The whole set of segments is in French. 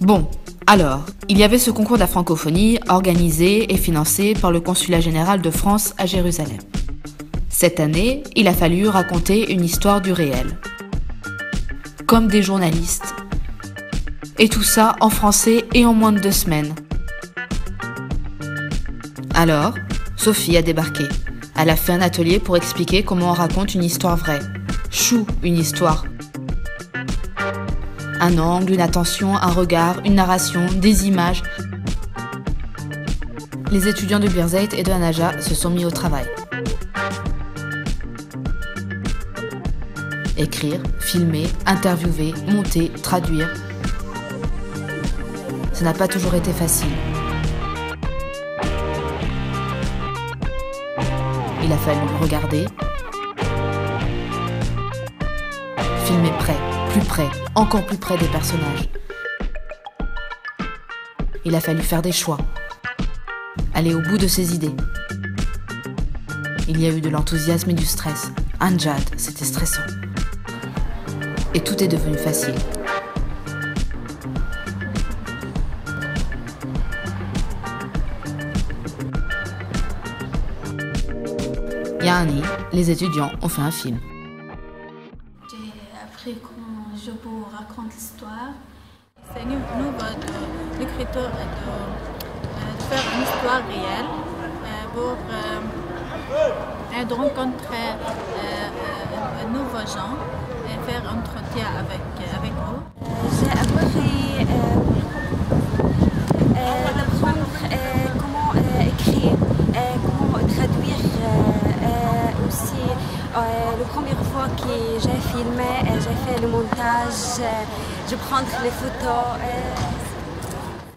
Bon, alors, il y avait ce concours de la francophonie organisé et financé par le Consulat général de France à Jérusalem. Cette année, il a fallu raconter une histoire du réel. Comme des journalistes. Et tout ça en français et en moins de 2 semaines. Alors, Sophie a débarqué. Elle a fait un atelier pour expliquer comment on raconte une histoire vraie. Chou, une histoire. Un angle, une attention, un regard, une narration, des images. Les étudiants de Birzeit et de Hanaja se sont mis au travail. Écrire, filmer, interviewer, monter, traduire. Ça n'a pas toujours été facile. Il a fallu regarder, filmer près, plus près, encore plus près des personnages. Il a fallu faire des choix, aller au bout de ses idées. Il y a eu de l'enthousiasme et du stress. Anjad, c'était stressant. Et tout est devenu facile. Yani, les étudiants ont fait un film. J'ai appris comment je vous raconte l'histoire. C'est nouveau de l'écriture de faire une histoire réelle pour de rencontrer de nouveaux gens et faire un entretien avec eux. J'ai appris d'apprendre comment écrire, comment traduire. Aussi, la première fois que j'ai filmé, j'ai fait le montage, je prends les photos.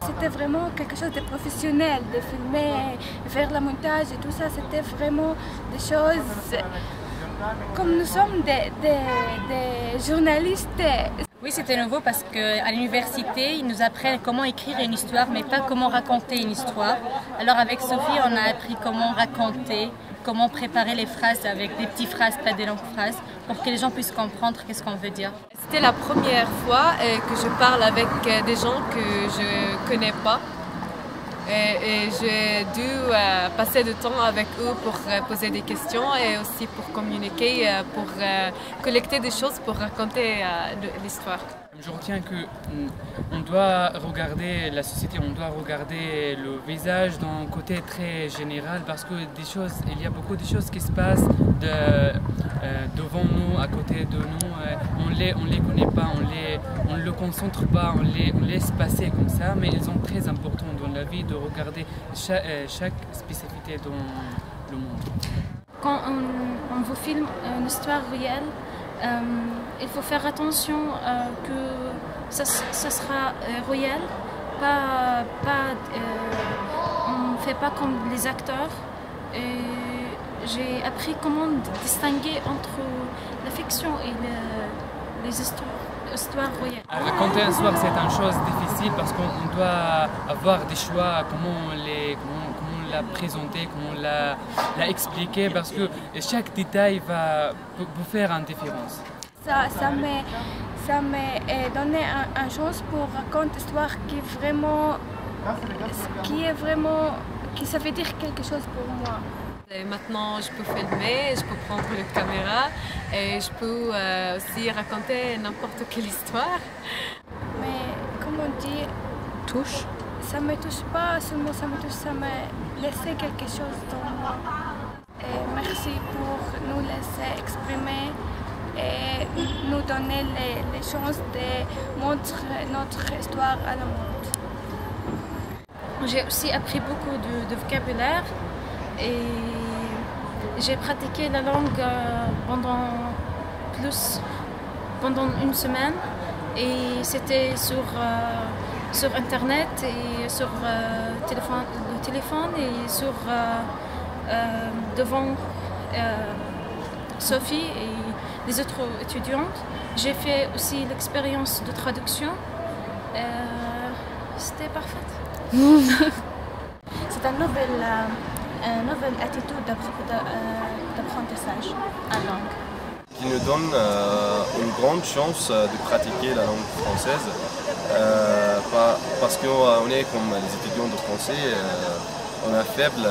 C'était vraiment quelque chose de professionnel, de filmer, de faire le montage et tout ça. C'était vraiment des choses comme nous sommes des journalistes. Oui, c'était nouveau parce qu'à l'université, ils nous apprennent comment écrire une histoire, mais pas comment raconter une histoire. Alors avec Sophie, on a appris comment raconter, comment préparer les phrases avec des petites phrases, pas des longues phrases, pour que les gens puissent comprendre qu'est-ce qu'on veut dire. C'était la première fois que je parle avec des gens que je ne connais pas. Et j'ai dû passer du temps avec eux pour poser des questions et aussi pour communiquer, pour collecter des choses pour raconter l'histoire. Je retiens qu'on doit regarder la société, on doit regarder le visage d'un côté très général parce que il y a beaucoup de choses qui se passent devant nous, à côté de nous. On les connaît pas, on le concentre pas, on les laisse passer comme ça, mais ils sont très importants dans la vie de regarder chaque spécificité dans le monde. Quand on vous filme une histoire réelle, il faut faire attention que ça sera réel, on ne fait pas comme les acteurs. J'ai appris comment distinguer entre la fiction et les histoires réelles. Raconter une histoire, c'est une chose difficile parce qu'on doit avoir des choix, comment la présenter, comment la expliquer, parce que chaque détail va vous faire une différence. Ça m'a donné une chance pour raconter une histoire qui ça veut dire quelque chose pour moi. Et maintenant, je peux filmer, je peux prendre la caméra et je peux aussi raconter n'importe quelle histoire. Mais comme on dit, touche. Ça ne me touche pas seulement, ça m'a laissé quelque chose dans moi. Et merci pour nous laisser exprimer et nous donner les chances de montrer notre histoire à le monde. J'ai aussi appris beaucoup de vocabulaire et j'ai pratiqué la langue pendant une semaine et c'était sur internet et sur le téléphone et sur devant Sophie et les autres étudiantes. J'ai fait aussi l'expérience de traduction. C'était parfait. C'est une nouvelle attitude d'apprentissage en langue. Qui nous donne une grande chance de pratiquer la langue française parce qu'on est comme les étudiants de français, on est faible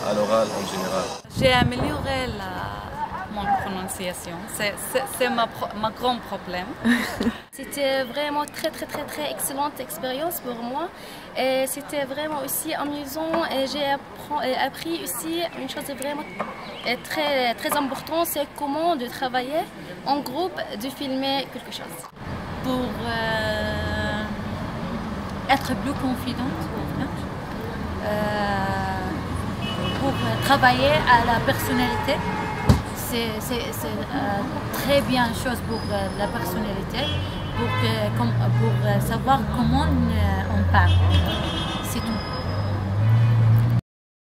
à l'oral en général. J'ai amélioré mon prononciation, c'est ma grand problème. C'était vraiment très excellente expérience pour moi et c'était vraiment aussi amusant et j'ai appris aussi une chose vraiment très importante, c'est comment de travailler en groupe, de filmer quelque chose. Pour être plus confidente, pour travailler à la personnalité. C'est très bien chose pour la personnalité, pour savoir comment on parle.